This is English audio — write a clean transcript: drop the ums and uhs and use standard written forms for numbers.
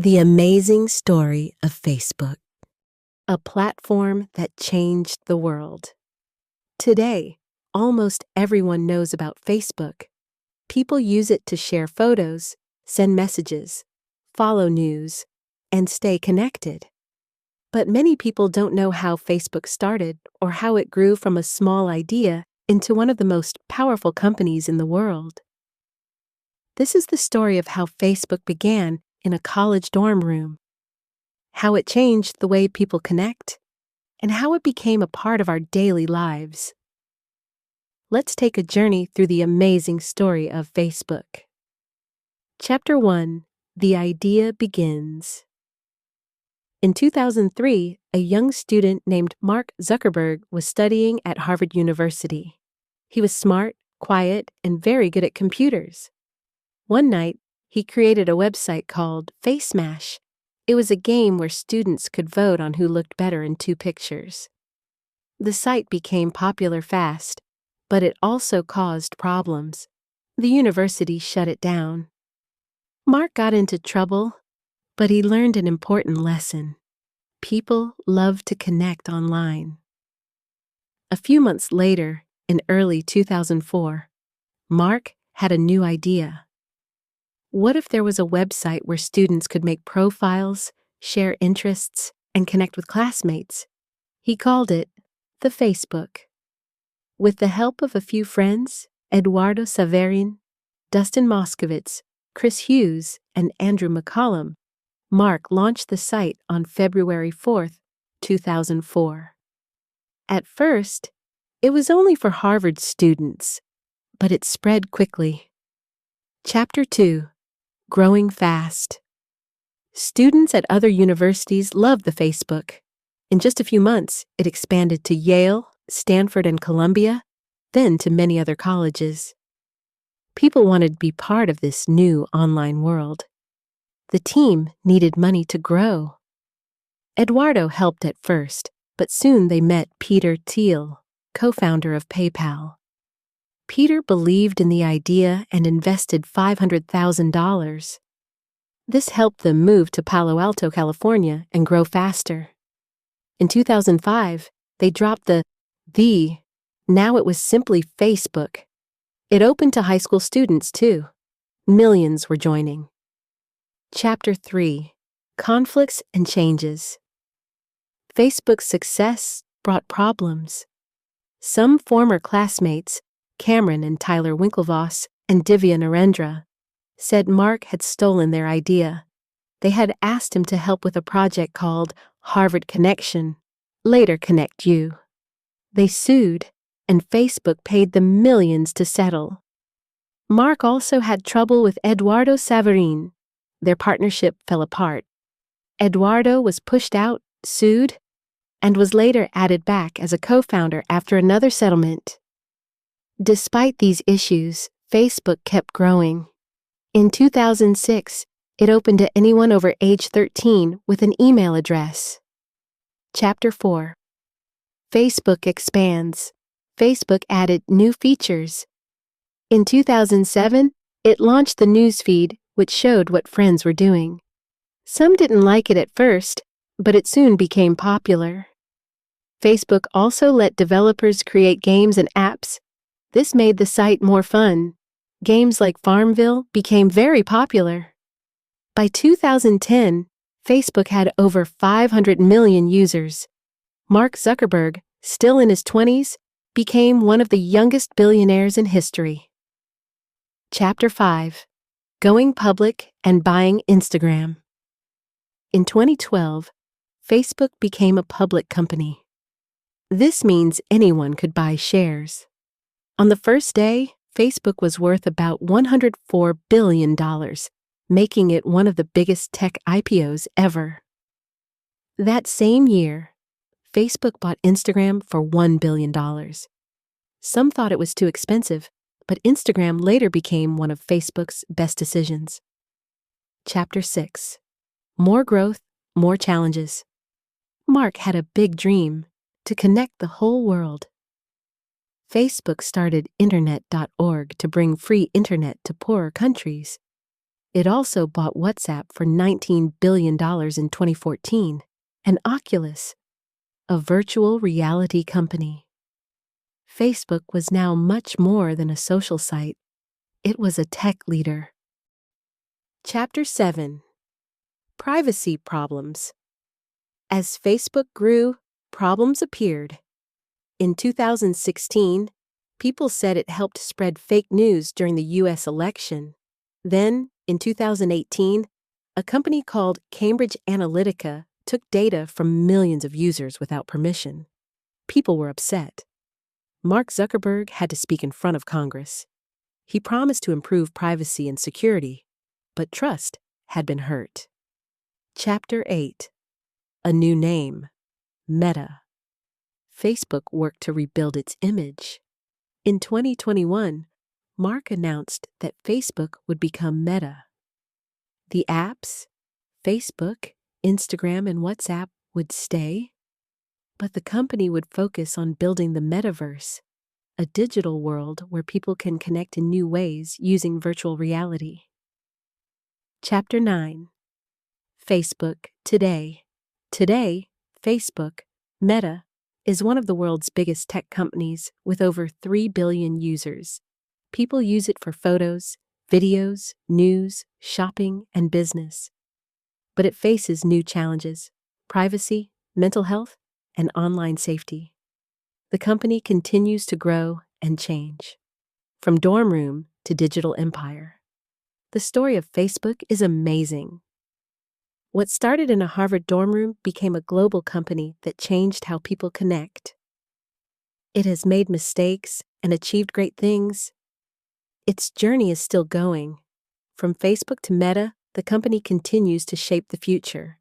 The amazing story of Facebook, a platform that changed the world. Today, almost everyone knows about Facebook. People use it to share photos, send messages, follow news, and stay connected. But many people don't know how Facebook started or how it grew from a small idea into one of the most powerful companies in the world. This is the story of how Facebook began in a college dorm room, how it changed the way people connect, and how it became a part of our daily lives. Let's take a journey through the amazing story of Facebook. Chapter 1: The Idea Begins. In 2003, a young student named Mark Zuckerberg was studying at Harvard University. He was smart, quiet, and very good at computers. One night, he created a website called FaceMash. It was a game where students could vote on who looked better in two pictures. The site became popular fast, but it also caused problems. The university shut it down. Mark got into trouble, but he learned an important lesson. People love to connect online. A few months later, in early 2004, Mark had a new idea. What if there was a website where students could make profiles, share interests, and connect with classmates? He called it the Facebook. With the help of a few friends, Eduardo Saverin, Dustin Moskovitz, Chris Hughes, and Andrew McCollum, Mark launched the site on February 4, 2004. At first, it was only for Harvard students, but it spread quickly. Chapter 2: Growing Fast. Students at other universities loved the Facebook. In just a few months, it expanded to Yale, Stanford, and Columbia, then to many other colleges. People wanted to be part of this new online world. The team needed money to grow. Eduardo helped at first, but soon they met Peter Thiel, co-founder of PayPal. Peter believed in the idea and invested $500,000. This helped them move to Palo Alto, California, and grow faster. In 2005, they dropped the. Now it was simply Facebook. It opened to high school students, too. Millions were joining. Chapter 3: Conflicts and Changes. Facebook's success brought problems. Some former classmates, Cameron and Tyler Winklevoss and Divya Narendra, said Mark had stolen their idea. They had asked him to help with a project called Harvard Connection, later Connect You. They sued, and Facebook paid them millions to settle. Mark also had trouble with Eduardo Saverin. Their partnership fell apart. Eduardo was pushed out, sued, and was later added back as a co-founder after another settlement. Despite these issues, Facebook kept growing. In 2006, it opened to anyone over age 13 with an email address. Chapter 4: Facebook Expands. Facebook added new features. In 2007, it launched the newsfeed, which showed what friends were doing. Some didn't like it at first, but it soon became popular. Facebook also let developers create games and apps. This made the site more fun. Games like Farmville became very popular. By 2010, Facebook had over 500 million users. Mark Zuckerberg, still in his 20s, became one of the youngest billionaires in history. Chapter 5: Going Public and Buying Instagram. In 2012, Facebook became a public company. This means anyone could buy shares. On the first day, Facebook was worth about $104 billion, making it one of the biggest tech IPOs ever. That same year, Facebook bought Instagram for $1 billion. Some thought it was too expensive, but Instagram later became one of Facebook's best decisions. Chapter 6: More Growth, More Challenges. Mark had a big dream: to connect the whole world. Facebook started Internet.org to bring free internet to poorer countries. It also bought WhatsApp for $19 billion in 2014, and Oculus, a virtual reality company. Facebook was now much more than a social site. It was a tech leader. Chapter 7: Privacy Problems. As Facebook grew, problems appeared. In 2016, people said it helped spread fake news during the U.S. election. Then, in 2018, a company called Cambridge Analytica took data from millions of users without permission. People were upset. Mark Zuckerberg had to speak in front of Congress. He promised to improve privacy and security, but trust had been hurt. Chapter 8: A New Name. Meta. Facebook worked to rebuild its image. In 2021, Mark announced that Facebook would become Meta. The apps, Facebook, Instagram, and WhatsApp, would stay, but the company would focus on building the metaverse, a digital world where people can connect in new ways using virtual reality. Chapter 9: Facebook Today. Today, Facebook, Meta, is one of the world's biggest tech companies with over 3 billion users. People use it for photos, videos, news, shopping, and business. But it faces new challenges: privacy, mental health, and online safety. The company continues to grow and change, from dorm room to digital empire. The story of Facebook is amazing. What started in a Harvard dorm room became a global company that changed how people connect. It has made mistakes and achieved great things. Its journey is still going. From Facebook to Meta, the company continues to shape the future.